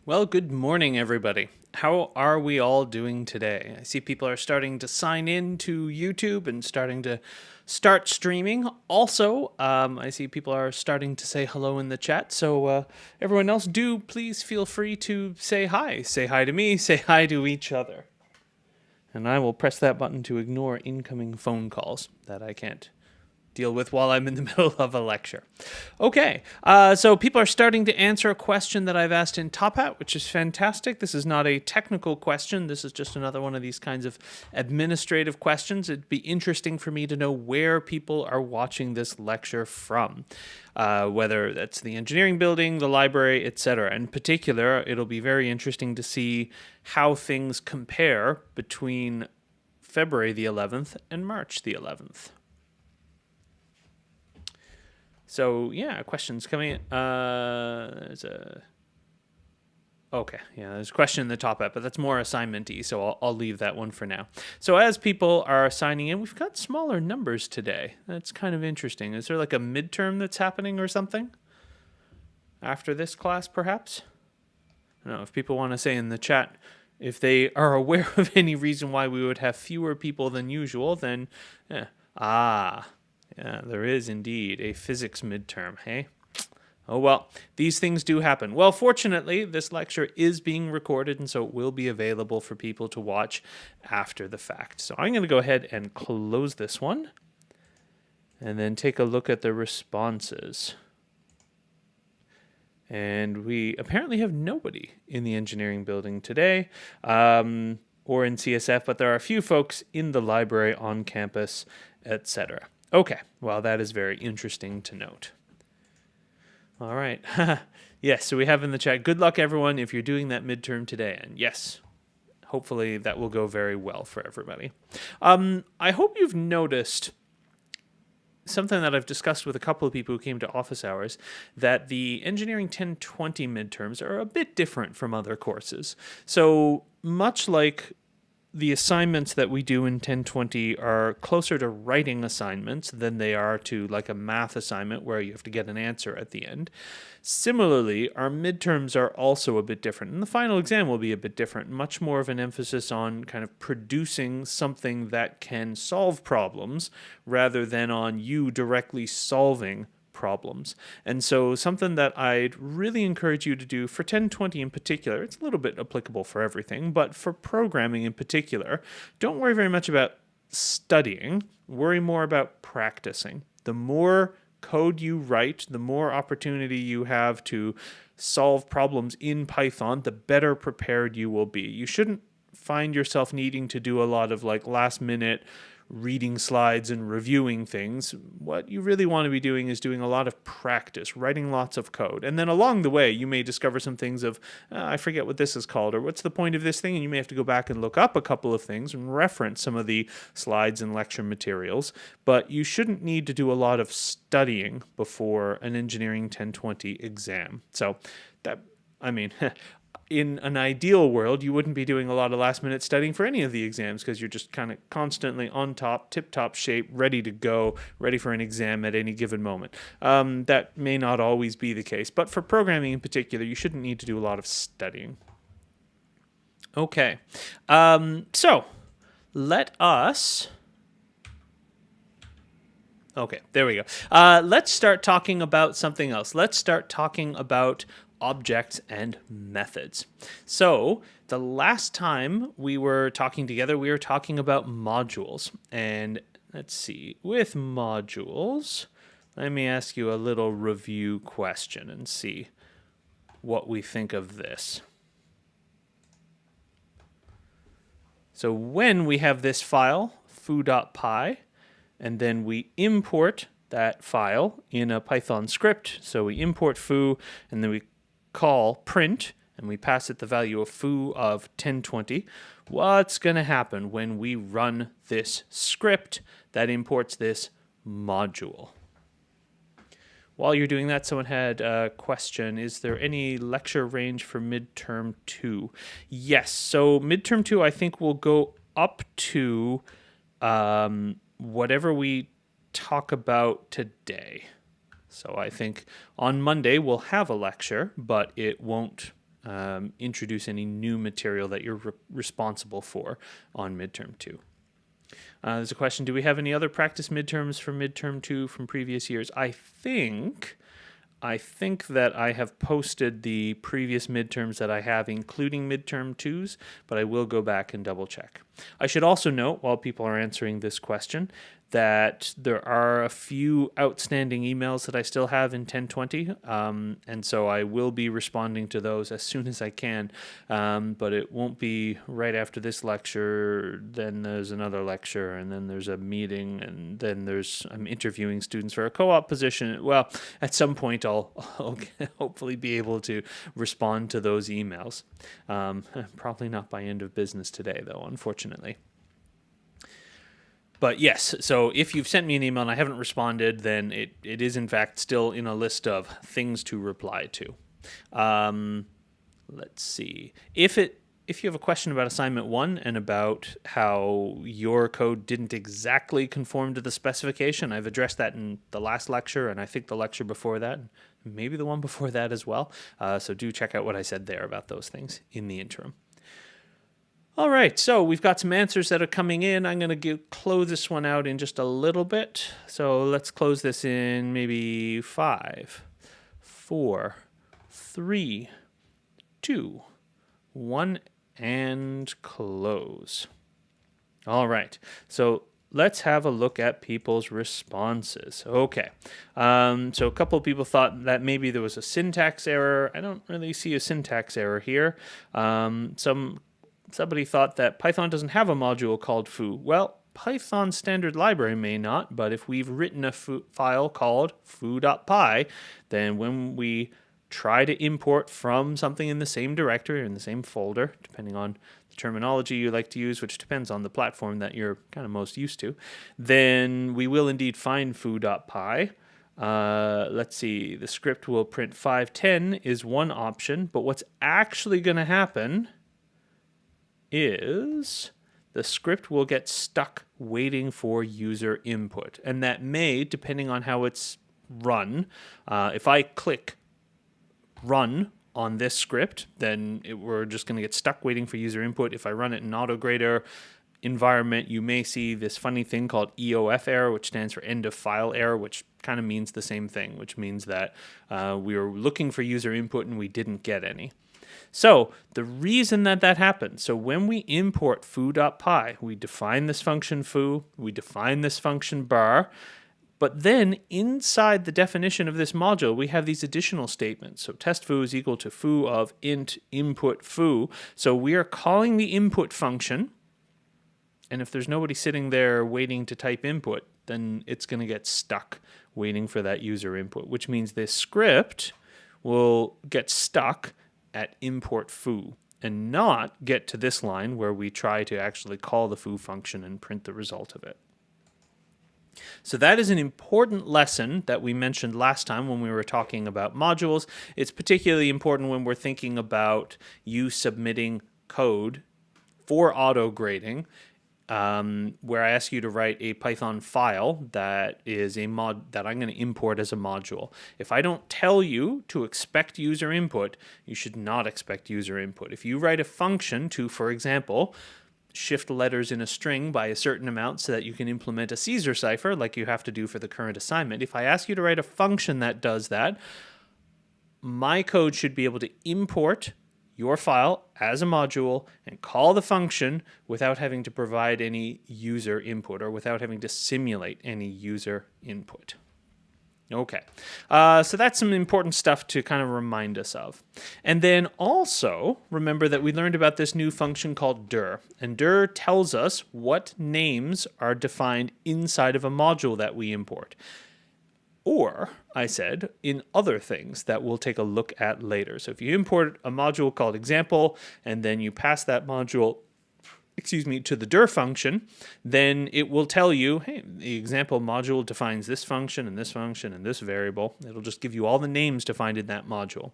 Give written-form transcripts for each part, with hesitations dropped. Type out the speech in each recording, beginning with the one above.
Well, good morning, everybody. How are we all doing today? I see people are starting to sign in to YouTube and starting to start streaming. Also, I see people are starting to say hello in the chat. So, everyone else, do please feel free to say hi. Say hi to me, say hi to each other. And I will press that button to ignore incoming phone calls that I can't deal with while I'm in the middle of a lecture. Okay, so people are starting to answer a question that I've asked in Top Hat, which is fantastic. This is not a technical question. This is just another one of these kinds of administrative questions. It'd be interesting for me to know where people are watching this lecture from, whether that's the engineering building, the library, etc. In particular, it'll be very interesting to see how things compare between February the 11th and March the 11th. So yeah, questions coming in. There's a question in the top app, but that's more assignment-y, so I'll leave that one for now. So as people are signing in, we've got smaller numbers today. That's kind of interesting. Is there like a midterm that's happening or something after this class, perhaps? I don't know if people want to say in the chat if they are aware of any reason why we would have fewer people than usual. Then yeah, there is indeed a physics midterm, hey? Oh well, these things do happen. Well, fortunately, this lecture is being recorded, and so it will be available for people to watch after the fact. So I'm going to go ahead and close this one, and then take a look at the responses. And we apparently have nobody in the engineering building today, or in CSF, but there are a few folks in the library, on campus, etc. Okay, well, that is very interesting to note. All right. Yes, so we have in the chat, good luck, everyone, if you're doing that midterm today. And yes, hopefully that will go very well for everybody. I hope you've noticed something that I've discussed with a couple of people who came to office hours, that the Engineering 1020 midterms are a bit different from other courses. So much like the assignments that we do in 1020 are closer to writing assignments than they are to like a math assignment where you have to get an answer at the end. Similarly, our midterms are also a bit different, and the final exam will be a bit different, much more of an emphasis on kind of producing something that can solve problems rather than on you directly solving problems. And so something that I'd really encourage you to do for 1020 in particular, it's a little bit applicable for everything, but for programming in particular, don't worry very much about studying, worry more about practicing. The more code you write, the more opportunity you have to solve problems in Python, the better prepared you will be. You shouldn't find yourself needing to do a lot of like last minute reading slides and reviewing things. What you really want to be doing is doing a lot of practice, writing lots of code. And then along the way, you may discover some things of, I forget what this is called, or what's the point of this thing? And you may have to go back and look up a couple of things and reference some of the slides and lecture materials. But you shouldn't need to do a lot of studying before an Engineering 1020 exam. So that, I mean, in an ideal world, you wouldn't be doing a lot of last minute studying for any of the exams because you're just kind of constantly on top, tip-top shape, ready to go, ready for an exam at any given moment. That may not always be the case, but for programming in particular, you shouldn't need to do a lot of studying. Okay, so let us... Okay, there we go. Let's start talking about something else. Let's start talking about objects and methods. So the last time we were talking together, we were talking about modules. And let's see, with modules, let me ask you a little review question and see what we think of this. So when we have this file, foo.py, and then we import that file in a Python script. So we import foo, and then we call print, and we pass it the value of foo of 1020. What's going to happen when we run this script that imports this module? While you're doing that, someone had a question. Is there any lecture range for midterm 2? Yes. So midterm 2, I think, will go up to whatever we talk about today. So I think on Monday we'll have a lecture, but it won't introduce any new material that you're responsible for on midterm 2. There's a question, do we have any other practice midterms for midterm 2 from previous years? I think that I have posted the previous midterms that I have, including midterm 2s, but I will go back and double check. I should also note, while people are answering this question, that there are a few outstanding emails that I still have in 1020, and so I will be responding to those as soon as I can, but it won't be right after this lecture. Then there's another lecture, and then there's a meeting, and then I'm interviewing students for a co-op position. Well, at some point I'll hopefully be able to respond to those emails. Probably not by end of business today, though, unfortunately. But yes, so if you've sent me an email and I haven't responded, then it is in fact still in a list of things to reply to. Let's see. If you have a question about assignment 1 and about how your code didn't exactly conform to the specification, I've addressed that in the last lecture, and I think the lecture before that, maybe the one before that as well. So do check out what I said there about those things in the interim. All right, so we've got some answers that are coming in. I'm going to close this one out in just a little bit. So let's close this in maybe 5, 4, 3, 2, 1, and close. All right, so let's have a look at people's responses. Okay, so a couple of people thought that maybe there was a syntax error. I don't really see a syntax error here. Somebody thought that Python doesn't have a module called foo. Well, Python standard library may not, but if we've written a file called foo.py, then when we try to import from something in the same directory or in the same folder, depending on the terminology you like to use, which depends on the platform that you're kind of most used to, then we will indeed find foo.py. Let's see, the script will print 510 is one option, but what's actually going to happen is the script will get stuck waiting for user input. And that may, depending on how it's run, if I click run on this script, then we're just going to get stuck waiting for user input. If I run it in AutoGrader environment, you may see this funny thing called EOF error, which stands for end of file error, which kind of means the same thing, which means that we were looking for user input and we didn't get any. So the reason that happens, so when we import foo.py, we define this function foo, we define this function bar, but then inside the definition of this module, we have these additional statements. So test foo is equal to foo of int input foo. So we are calling the input function, and if there's nobody sitting there waiting to type input, then it's going to get stuck waiting for that user input, which means this script will get stuck at import foo and not get to this line where we try to actually call the foo function and print the result of it. So that is an important lesson that we mentioned last time when we were talking about modules. It's particularly important when we're thinking about you submitting code for auto grading, where I ask you to write a Python file that is a mod that I'm going to import as a module. If I don't tell you to expect user input, you should not expect user input. If you write a function to, for example, shift letters in a string by a certain amount so that you can implement a Caesar cipher like you have to do for the current assignment, if I ask you to write a function that does that, my code should be able to import your file as a module and call the function without having to provide any user input or without having to simulate any user input. Okay, so that's some important stuff to kind of remind us of. And then also, remember that we learned about this new function called dir. And dir tells us what names are defined inside of a module that we import. Or, I said, in other things that we'll take a look at later. So if you import a module called example, and then you pass that module, to the dir function, then it will tell you, hey, the example module defines this function and this function and this variable. It'll just give you all the names defined in that module.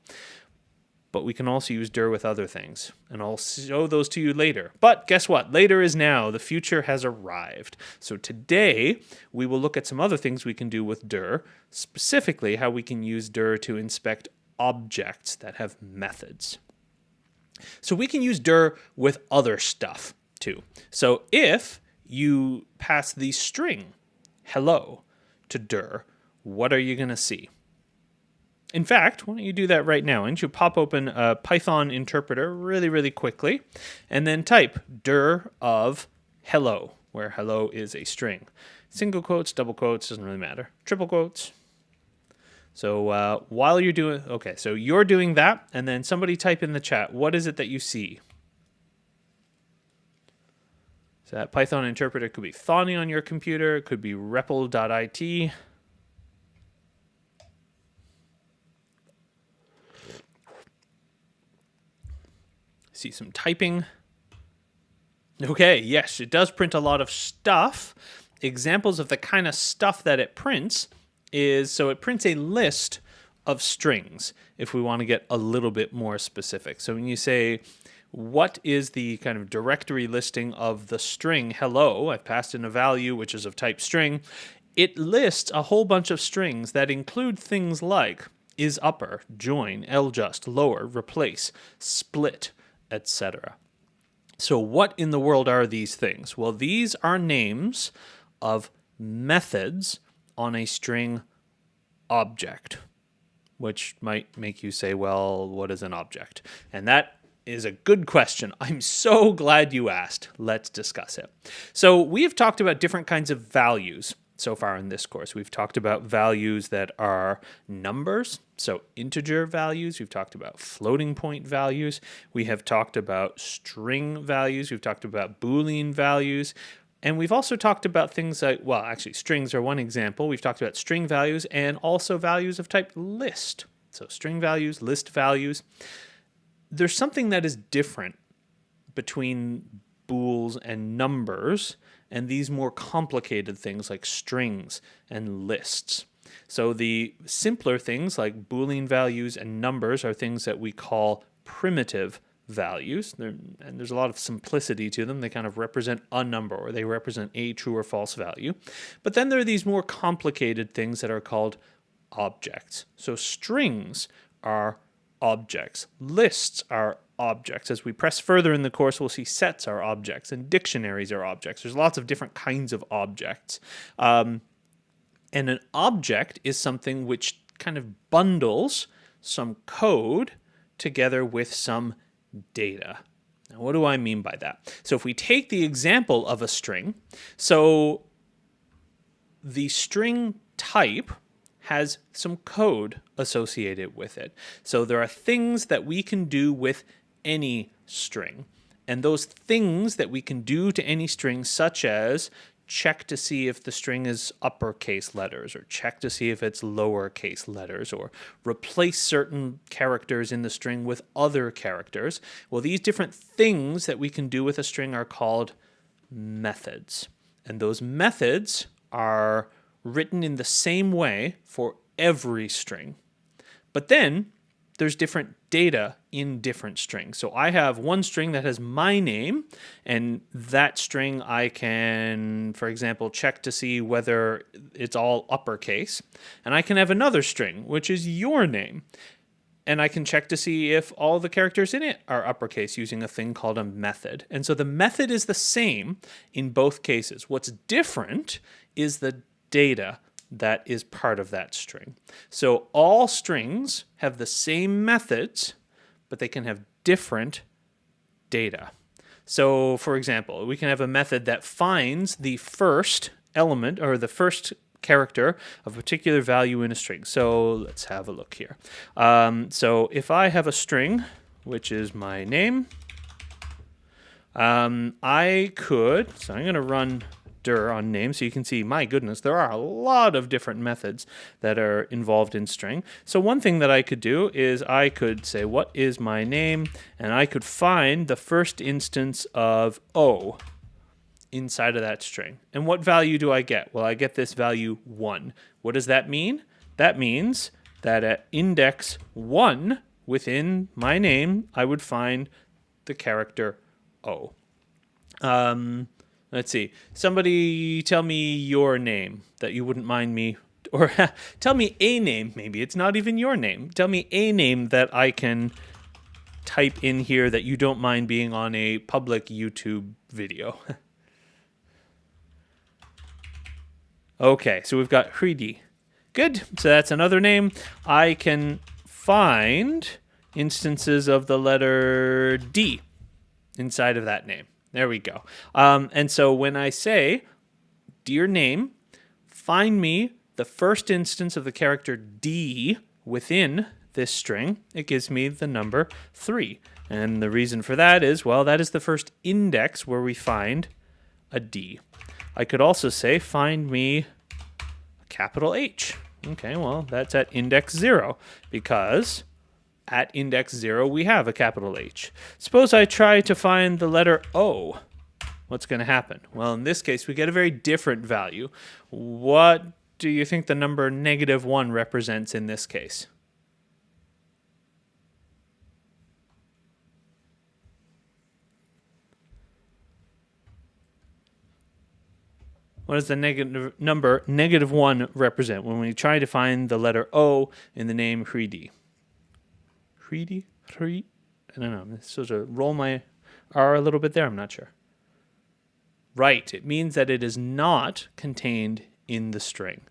But we can also use dir with other things, and I'll show those to you later. But guess what? Later is now. The future has arrived. So today, we will look at some other things we can do with dir, specifically how we can use dir to inspect objects that have methods. So we can use dir with other stuff too. So if you pass the string hello to dir, what are you going to see? In fact, why don't you do that right now? Why don't you pop open a Python interpreter really, really quickly, and then type dir of hello, where hello is a string. Single quotes, double quotes, doesn't really matter. Triple quotes. So while you're doing, okay, so you're doing that, and then somebody type in the chat, what is it that you see? So that Python interpreter could be Thonny on your computer, it could be REPL.it. See some typing. Okay, yes, it does print a lot of stuff. Examples of the kind of stuff that it prints is, so it prints a list of strings if we want to get a little bit more specific. So when you say, what is the kind of directory listing of the string hello, I've passed in a value which is of type string, it lists a whole bunch of strings that include things like is upper, join, ljust, lower, replace, split, etc. So what in the world are these things? Well, these are names of methods on a string object, which might make you say, well, what is an object? And that is a good question. I'm so glad you asked. Let's discuss it. So we've talked about different kinds of values so far in this course. We've talked about values that are numbers, so integer values. We've talked about floating point values. We have talked about string values. We've talked about Boolean values. And we've also talked about things like, well, actually, strings are one example. We've talked about string values and also values of type list. So string values, list values. There's something that is different between bools and numbers and these more complicated things like strings and lists. So the simpler things like Boolean values and numbers are things that we call primitive values, and there's a lot of simplicity to them. They kind of represent a number, or they represent a true or false value. But then there are these more complicated things that are called objects. So strings are objects. Lists are objects. As we press further in the course, we'll see sets are objects and dictionaries are objects. There's lots of different kinds of objects. And an object is something which kind of bundles some code together with some data. Now, what do I mean by that? So if we take the example of a string, so the string type has some code associated with it. So there are things that we can do with any string. And those things that we can do to any string, such as check to see if the string is uppercase letters, or check to see if it's lowercase letters, or replace certain characters in the string with other characters. Well, these different things that we can do with a string are called methods. And those methods are written in the same way for every string. But then there's different data in different strings. So I have one string that has my name, and that string I can, for example, check to see whether it's all uppercase. And I can have another string, which is your name. And I can check to see if all the characters in it are uppercase using a thing called a method. And so the method is the same in both cases. What's different is the data that is part of that string. So all strings have the same methods, but they can have different data. So for example, we can have a method that finds the first element or the first character of a particular value in a string. So let's have a look here. So if I have a string, which is my name, I could, so I'm going to run dir on name, so you can see, my goodness, there are a lot of different methods that are involved in string. So one thing that I could do is I could say, what is my name? And I could find the first instance of O inside of that string. And what value do I get? Well, I get this value 1. What does that mean? That means that at index 1 within my name, I would find the character O. Let's see. Somebody tell me your name that you wouldn't mind me, or tell me a name. Maybe it's not even your name. Tell me a name that I can type in here that you don't mind being on a public YouTube video. Okay, so we've got Hridi. Good, so that's another name. I can find instances of the letter D inside of that name. There we go. And so when I say, dear name, find me the first instance of the character D within this string, it gives me the number 3. And the reason for that is, well, that is the first index where we find a D. I could also say, find me a capital H. Okay, well, that's at index 0, because at index 0 we have a capital H. Suppose I try to find the letter O. What's going to happen? Well, in this case, we get a very different value. What do you think the number -1 represents in this case? What does the number -1 represent when we try to find the letter O in the name Hridi? Hridi? Hridi? I don't know. I'm supposed to roll my R a little bit there. I'm not sure. Right. It means that it is not contained in the string.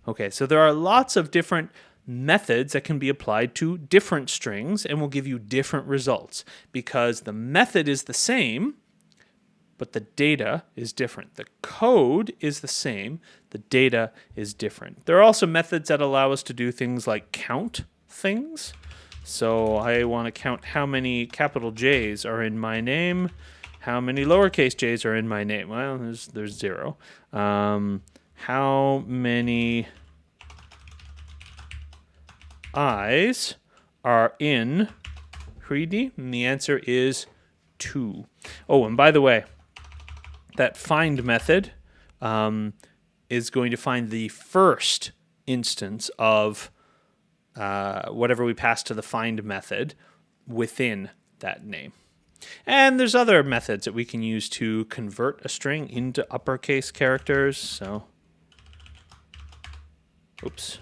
Okay, so there are lots of different methods that can be applied to different strings and will give you different results because the method is the same, but the data is different. The code is the same, the data is different. There are also methods that allow us to do things like count things. So I want to count how many capital J's are in my name, how many lowercase j's are in my name. Well, there's 0. How many I's are in Hridi? And the answer is 2. Oh, and by the way, that find method is going to find the first instance of whatever we pass to the find method within that name. And there's other methods that we can use to convert a string into uppercase characters. So, oops,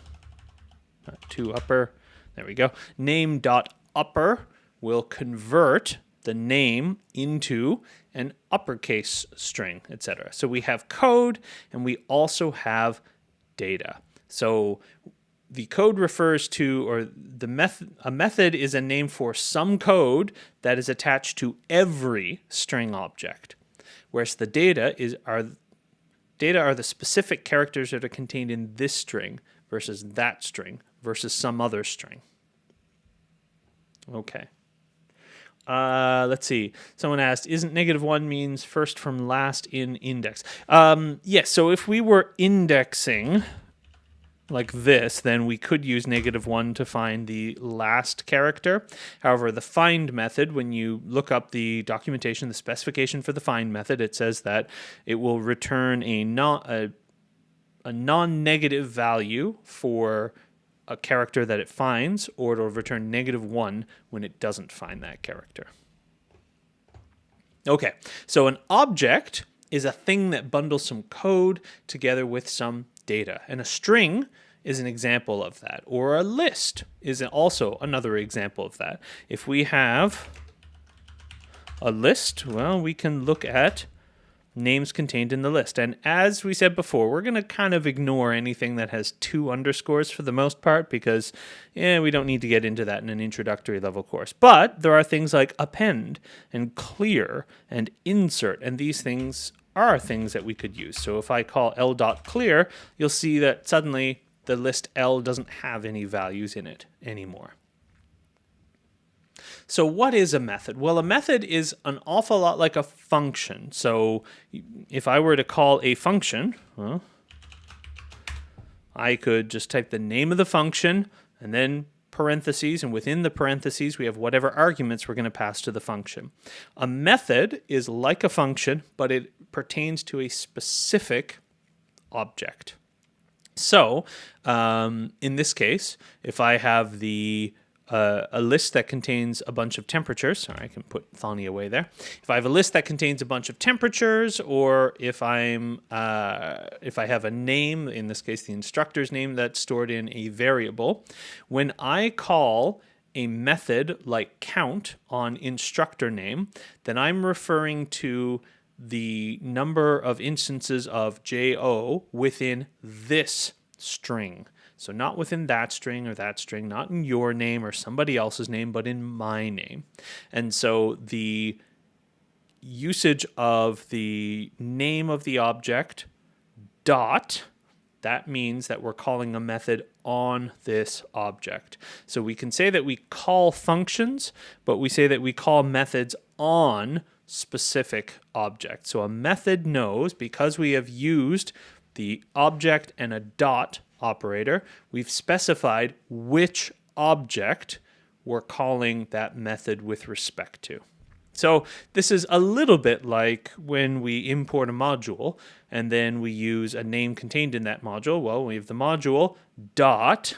not too upper. There we go. Name.upper will convert the name into an uppercase string, etc. So we have code and we also have data. So the code refers to, or the method, a method is a name for some code that is attached to every string object, whereas the data are the specific characters that are contained in this string versus that string versus some other string. Okay. Let's see. Someone asked, isn't -1 means first from last in index? Yes, so if we were indexing like this, then we could use -1 to find the last character. However, the find method, when you look up the documentation, the specification for the find method, it says that it will return a non-negative value for a character that it finds, or it'll return -1 when it doesn't find that character. Okay, so an object is a thing that bundles some code together with some data, and a string is an example of that, or a list is also another example of that. If we have a list, well, we can look at names contained in the list. And as we said before, we're going to kind of ignore anything that has 2 underscores for the most part because we don't need to get into that in an introductory level course. But there are things like append and clear and insert, and these things are things that we could use. So if I call l.clear, you'll see that suddenly the list L doesn't have any values in it anymore. So what is a method? Well, a method is an awful lot like a function. So if I were to call a function, well, I could just type the name of the function and then parentheses, and within the parentheses we have whatever arguments we're going to pass to the function. A method is like a function, but it pertains to a specific object. So in this case, if I have a list that contains a bunch of temperatures. Sorry, I can put Thani away there. If I have a list that contains a bunch of temperatures, or if I have a name, in this case the instructor's name, that's stored in a variable, when I call a method like count on instructor name, then I'm referring to the number of instances of JO within this string. So not within that string or that string, not in your name or somebody else's name, but in my name. And so the usage of the name of the object dot, that means that we're calling a method on this object. So we can say that we call functions, but we say that we call methods on specific objects. So a method knows, because we have used the object and a dot operator, we've specified which object we're calling that method with respect to. So this is a little bit like when we import a module and then we use a name contained in that module. Well, we have the module dot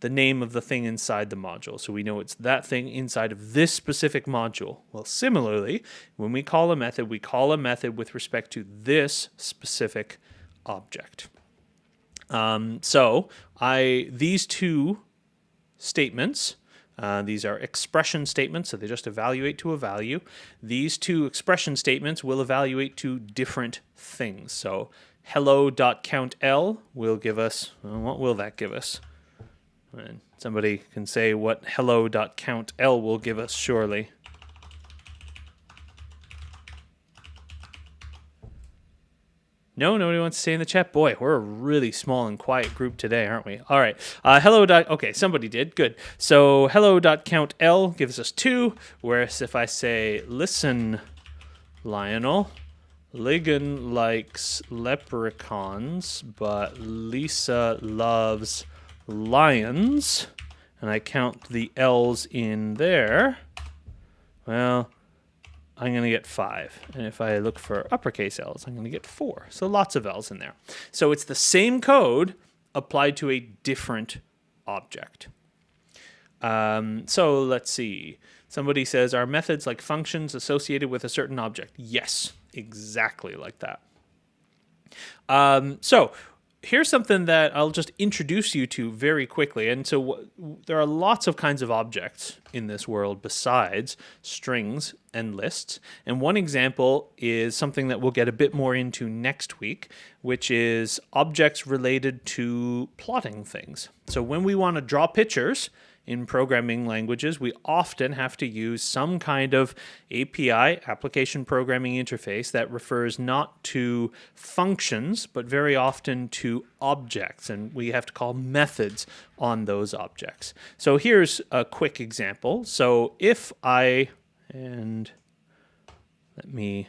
the name of the thing inside the module. So we know it's that thing inside of this specific module. Well, similarly, when we call a method with respect to this specific object. These two statements, these are expression statements, so they just evaluate to a value. These two expression statements will evaluate to different things. So hello.countL will give us, what will that give us? And somebody can say what hello.countL will give us, surely. No, nobody wants to stay in the chat. Boy, we're a really small and quiet group today, aren't we? All right. Okay, somebody did. Good. So hello.countL gives us 2, whereas if I say, listen, Lionel, Ligon likes leprechauns, but Lisa loves lions, and I count the L's in there, well, I'm going to get 5. And if I look for uppercase L's, I'm going to get 4. So lots of L's in there. So it's the same code applied to a different object. So let's see. Somebody says, are methods like functions associated with a certain object? Yes, exactly like that. So here's something that I'll just introduce you to very quickly. And so there are lots of kinds of objects in this world besides strings and lists. And one example is something that we'll get a bit more into next week, which is objects related to plotting things. So when we want to draw pictures in programming languages, we often have to use some kind of API, application programming interface, that refers not to functions, but very often to objects, and we have to call methods on those objects. So here's a quick example. So if let me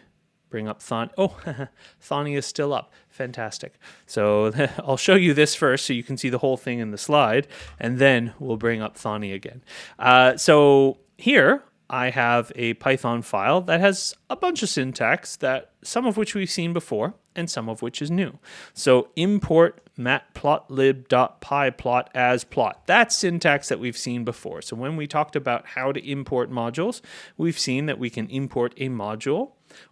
bring up Thani is still up. Fantastic. So I'll show you this first so you can see the whole thing in the slide, and then we'll bring up Thani again. So here I have a Python file that has a bunch of syntax, that some of which we've seen before and some of which is new. So import matplotlib.pyplot as plot. That's syntax that we've seen before. So when we talked about how to import modules, we've seen that we can import a module,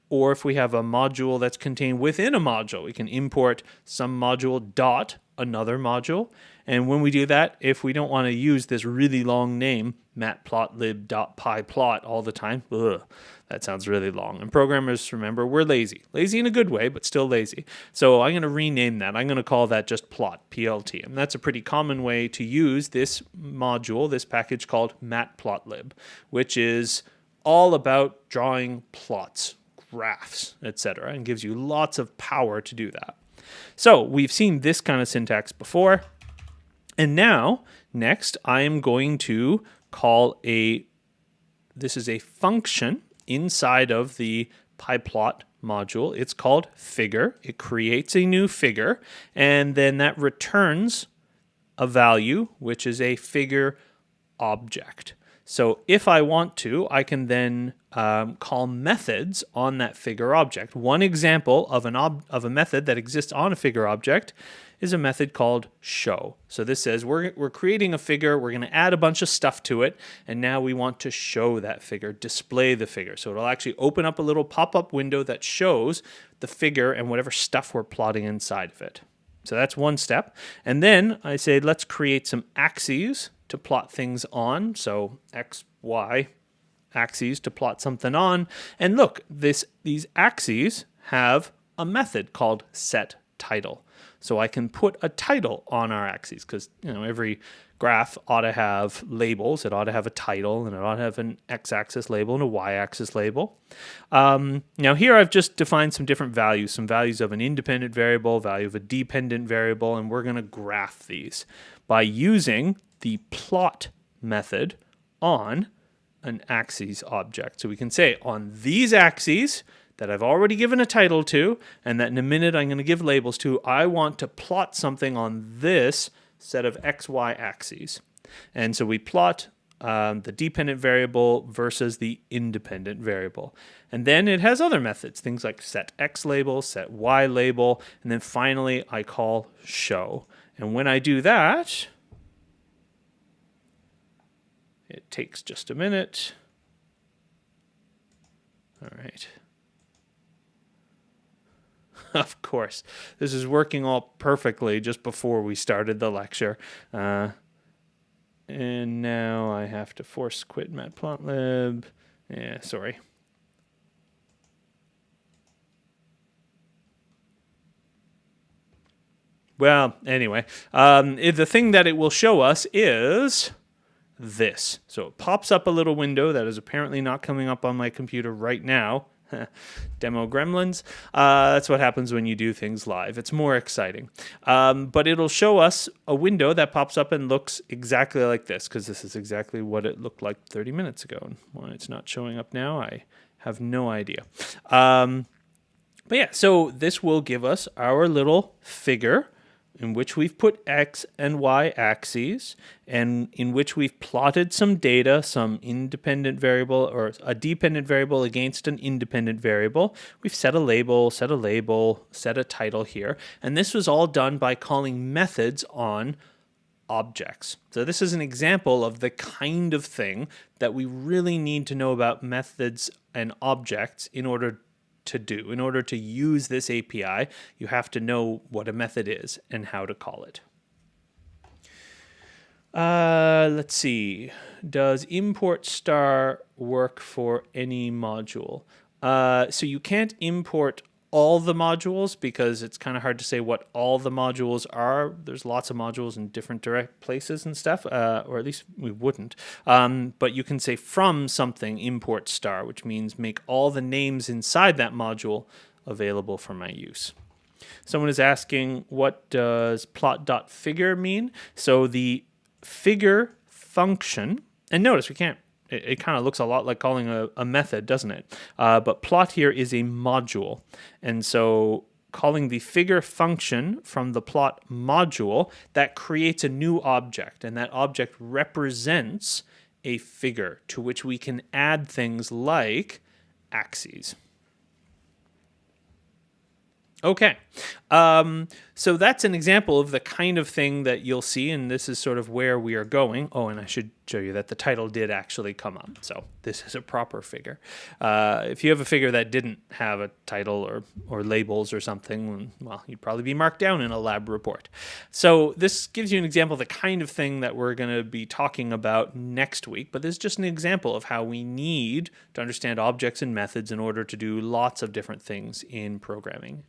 or if we have a module that's contained within a module, we can import some module dot another module. And when we do that, if we don't want to use this really long name, matplotlib.pyplot, all the time, that sounds really long. And programmers, remember, we're lazy. Lazy in a good way, but still lazy. So I'm going to rename that. I'm going to call that just plot, PLT. And that's a pretty common way to use this module, this package called matplotlib, which is all about drawing plots, graphs, etc., and gives you lots of power to do that. So we've seen this kind of syntax before. And now, next, I am going to call this is a function inside of the pyplot module. It's called figure. It creates a new figure, and then that returns a value, which is a figure object. So if I want to, I can then call methods on that figure object. One example of a method that exists on a figure object is a method called show. So this says we're creating a figure, we're going to add a bunch of stuff to it, and now we want to show that figure, display the figure. So it'll actually open up a little pop-up window that shows the figure and whatever stuff we're plotting inside of it. So that's one step. And then I say, let's create some axes to plot things on. So X, Y axes to plot something on. And look, these axes have a method called setTitle. So I can put a title on our axes because every graph ought to have labels. It ought to have a title, and it ought to have an x-axis label and a y-axis label. Now here I've just defined some different values, some values of an independent variable, value of a dependent variable, and we're going to graph these by using the plot method on an axes object. So we can say on these axes that I've already given a title to, and that in a minute I'm going to give labels to, I want to plot something on this set of XY axes. And so we plot the dependent variable versus the independent variable. And then it has other methods, things like set X label, set Y label, and then finally I call show. And when I do that, it takes just a minute. All right. Of course, this is working all perfectly just before we started the lecture. And now I have to force quit Matplotlib. Yeah, sorry. Well, anyway, the thing that it will show us is this. So it pops up a little window that is apparently not coming up on my computer right now. Demo gremlins. That's what happens when you do things live. It's more exciting. But it'll show us a window that pops up and looks exactly like this, because this is exactly what it looked like 30 minutes ago. And why it's not showing up now, I have no idea. But yeah, so this will give us our little figure in which we've put X and Y axes, and in which we've plotted some data, some independent variable or a dependent variable against an independent variable. We've set a label, set a title here. And this was all done by calling methods on objects. So this is an example of the kind of thing that we really need to know about methods and objects in order to do. In order to use this API, you have to know what a method is and how to call it. Let's see. Does import star work for any module? So you can't import all the modules because it's kind of hard to say what all the modules are. There's lots of modules in different direct places and stuff, or at least we wouldn't. But you can say from something import star, which means make all the names inside that module available for my use. Someone is asking, what does plot.figure mean? So the figure function, and notice we can't, it kind of looks a lot like calling a method, doesn't it? But plot here is a module. And so calling the figure function from the plot module, that creates a new object. And that object represents a figure to which we can add things like axes. Okay, so that's an example of the kind of thing that you'll see, and this is sort of where we are going. Oh, and I should show you that the title did actually come up, so this is a proper figure. If you have a figure that didn't have a title or labels or something, well, you'd probably be marked down in a lab report. So this gives you an example of the kind of thing that we're going to be talking about next week, but this is just an example of how we need to understand objects and methods in order to do lots of different things in programming.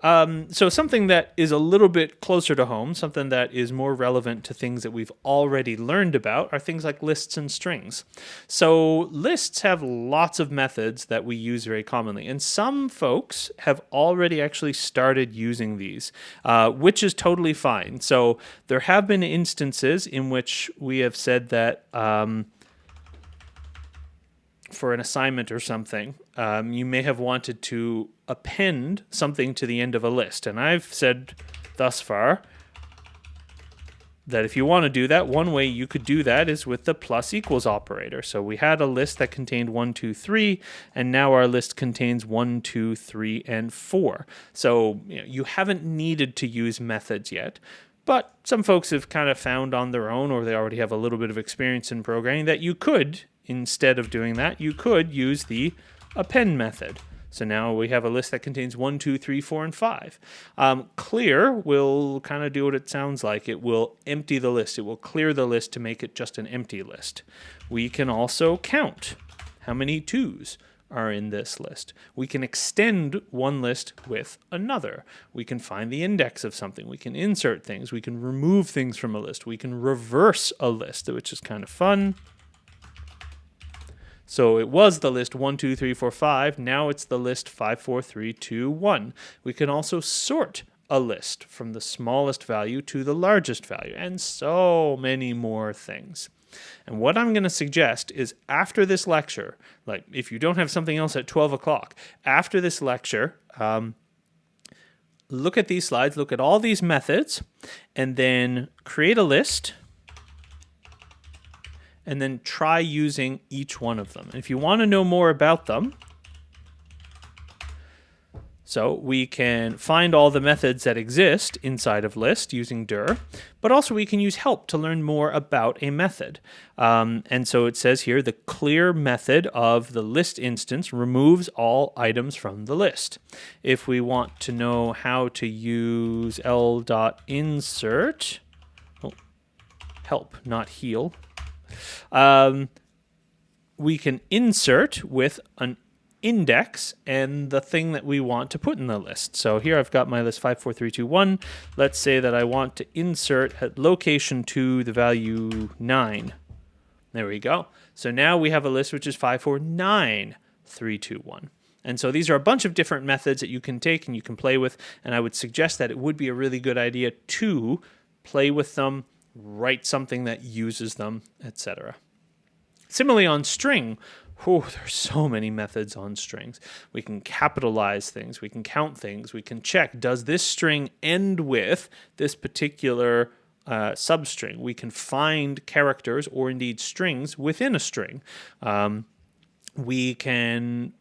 So something that is a little bit closer to home, something that is more relevant to things that we've already learned about, are things like lists and strings. So lists have lots of methods that we use very commonly, and some folks have already actually started using these, which is totally fine. So there have been instances in which we have said that for an assignment or something, you may have wanted to append something to the end of a list. And I've said thus far that if you want to do that, one way you could do that is with the plus equals operator. So we had a list that contained 1, 2, 3, and now our list contains 1, 2, 3, and 4. So you haven't needed to use methods yet. But some folks have kind of found on their own, or they already have a little bit of experience in programming, that you could, instead of doing that, you could use the append method. So now we have a list that contains 1, 2, 3, 4, and 5. Clear will kind of do what it sounds like. It will empty the list. It will clear the list to make it just an empty list. We can also count how many 2s are in this list. We can extend one list with another. We can find the index of something. We can insert things. We can remove things from a list. We can reverse a list, which is kind of fun. So it was the list 1, 2, 3, 4, 5. Now it's the list 5, 4, 3, 2, 1. We can also sort a list from the smallest value to the largest value, and so many more things. And what I'm going to suggest is after this lecture, like if you don't have something else at 12 o'clock, after this lecture, look at these slides, look at all these methods, and then create a list, and then try using each one of them. And if you want to know more about them, so we can find all the methods that exist inside of list using dir, but also we can use help to learn more about a method. And so it says here, the clear method of the list instance removes all items from the list. If we want to know how to use l.insert, help, not heal, we can insert with an index and the thing that we want to put in the list. So here I've got my list 5, 4, 3, 2, 1. Let's say that I want to insert at location 2 the value 9. There we go. So now we have a list which is 5, 4, 9, 3, 2, 1. And so these are a bunch of different methods that you can take and you can play with, and I would suggest that it would be a really good idea to play with them, write something that uses them, etc. Similarly on string, there's so many methods on strings. We can capitalize things, we can count things, we can check, does this string end with this particular substring? We can find characters or indeed strings within a string. We can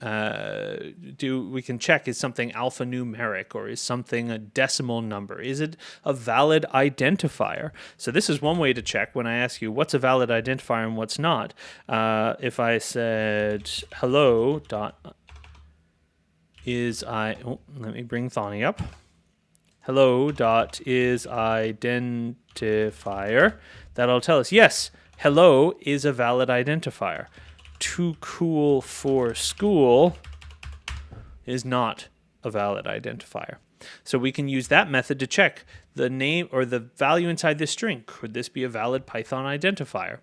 check, is something alphanumeric or is something a decimal number? Is it a valid identifier? So this is one way to check when I ask you what's a valid identifier and what's not. If I said hello dot let me bring Thani up. Hello dot is identifier. That'll tell us, yes, hello is a valid identifier. Too cool for school is not a valid identifier. So we can use that method to check the name or the value inside this string. Could this be a valid Python identifier?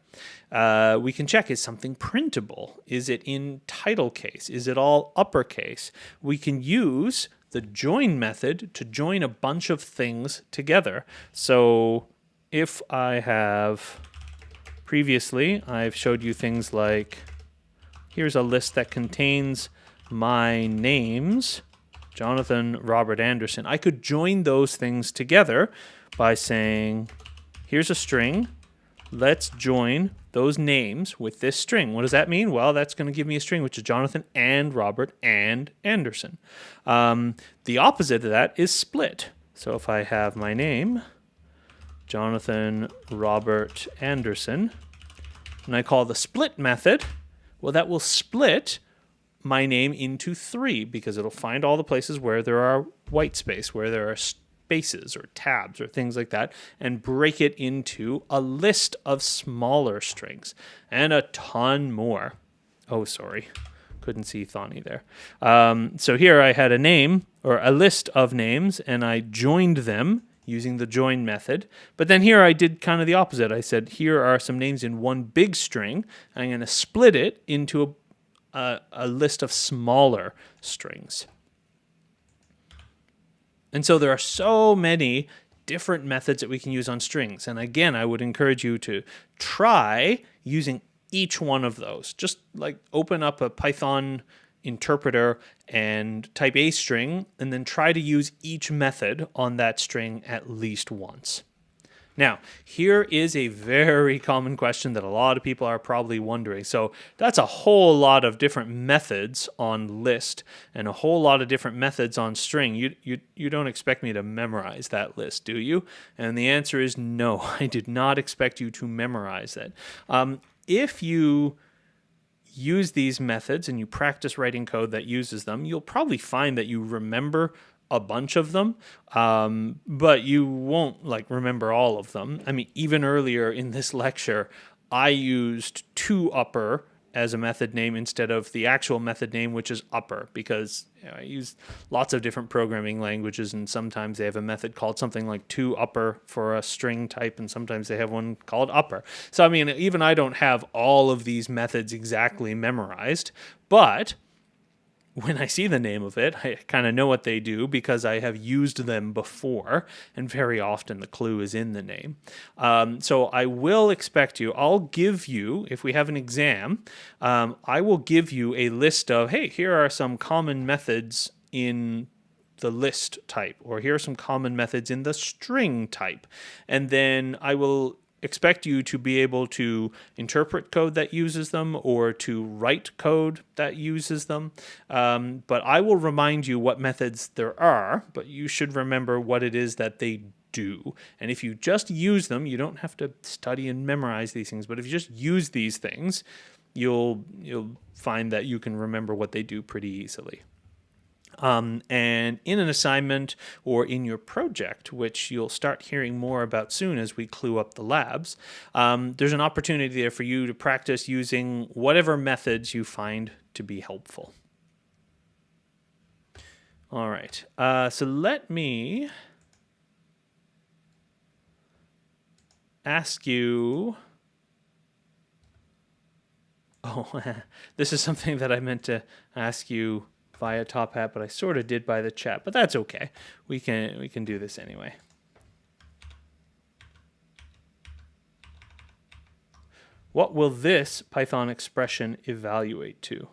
We can check, is something printable? Is it in title case? Is it all uppercase? We can use the join method to join a bunch of things together. So if I have previously, I've showed you things like, here's a list that contains my names, Jonathan, Robert, Anderson. I could join those things together by saying, here's a string. Let's join those names with this string. What does that mean? Well, that's going to give me a string which is Jonathan and Robert and Anderson. The opposite of that is split. So if I have my name, Jonathan, Robert, Anderson, and I call the split method, well, that will split my name into 3 because it'll find all the places where there are white space, where there are spaces or tabs or things like that, and break it into a list of smaller strings and a ton more. Oh, sorry. Couldn't see Thani there. So here I had a name or a list of names and I joined them using the join method. But then here I did kind of the opposite. I said, here are some names in one big string. I'm going to split it into a list of smaller strings. And so there are so many different methods that we can use on strings. And again, I would encourage you to try using each one of those. Just like open up a Python interpreter and type a string, and then try to use each method on that string at least once. Now, here is a very common question that a lot of people are probably wondering. So that's a whole lot of different methods on list and a whole lot of different methods on string. You don't expect me to memorize that list, do you? And the answer is no, I did not expect you to memorize that. If you use these methods and you practice writing code that uses them, you'll probably find that you remember a bunch of them, but you won't like remember all of them. I mean, even earlier in this lecture, I used toUpper as a method name instead of the actual method name, which is upper, because I use lots of different programming languages, and sometimes they have a method called something like toUpper for a string type, and sometimes they have one called upper. So, I mean, even I don't have all of these methods exactly memorized, but when I see the name of it, I kind of know what they do because I have used them before, and very often the clue is in the name. So I will expect you, I'll give you, if we have an exam, I will give you a list of, hey, here are some common methods in the list type, or here are some common methods in the string type. And then I will expect you to be able to interpret code that uses them or to write code that uses them. But I will remind you what methods there are, but you should remember what it is that they do. And if you just use them, you don't have to study and memorize these things, but if you just use these things, you'll find that you can remember what they do pretty easily. And in an assignment or in your project, which you'll start hearing more about soon as we clue up the labs, there's an opportunity there for you to practice using whatever methods you find to be helpful. All right, so let me ask you... Oh, this is something that I meant to ask you via Top Hat, but I sort of did by the chat, but that's okay. We can do this anyway. What will this Python expression evaluate to?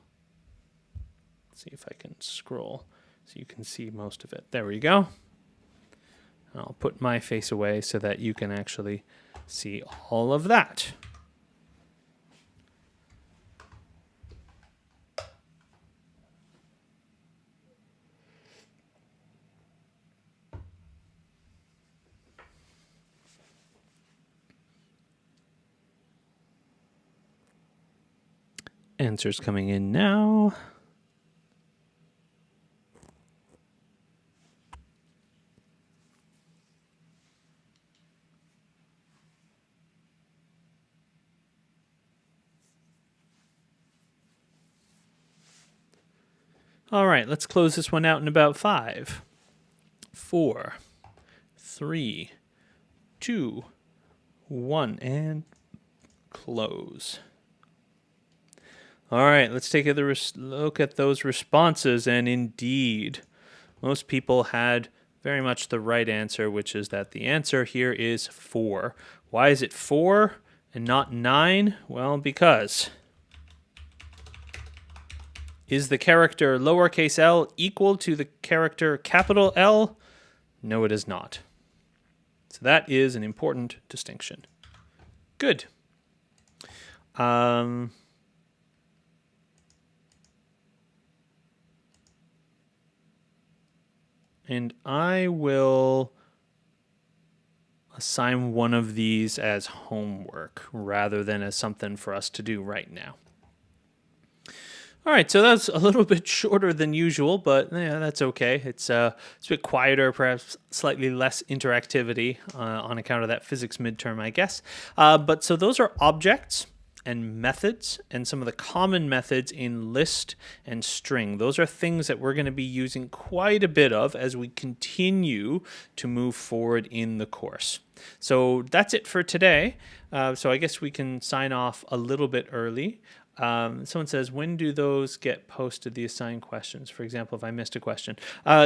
Let's see if I can scroll so you can see most of it. There we go. I'll put my face away so that you can actually see all of that. Answers coming in now. All right, let's close this one out in about 5, 4, 3, 2, 1, and close. All right, let's take a look at those responses, and indeed, most people had very much the right answer, which is that the answer here is 4. Why is it 4 and not 9? Well, because... Is the character lowercase l equal to the character capital L? No, it is not. So that is an important distinction. Good. And I will assign one of these as homework rather than as something for us to do right now. All right, so that's a little bit shorter than usual, but yeah, that's okay. It's a bit quieter, perhaps slightly less interactivity on account of that physics midterm, I guess. But so those are objects and methods and some of the common methods in list and string. Those are things that we're going to be using quite a bit of as we continue to move forward in the course. So that's it for today. So I guess we can sign off a little bit early. Someone says, when do those get posted, the assigned questions? For example, if I missed a question.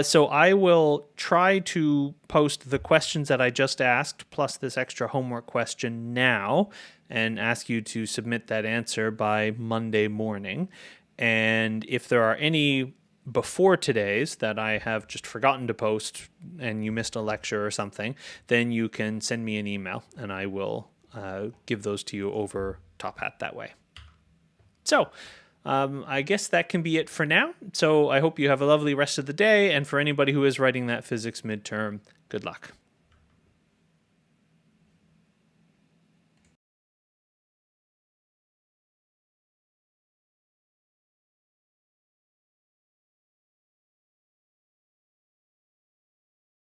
So I will try to post the questions that I just asked, plus this extra homework question now, and ask you to submit that answer by Monday morning. And if there are any before today's that I have just forgotten to post and you missed a lecture or something, then you can send me an email and I will give those to you over Top Hat that way. So I guess that can be it for now. So I hope you have a lovely rest of the day. And for anybody who is writing that physics midterm, good luck.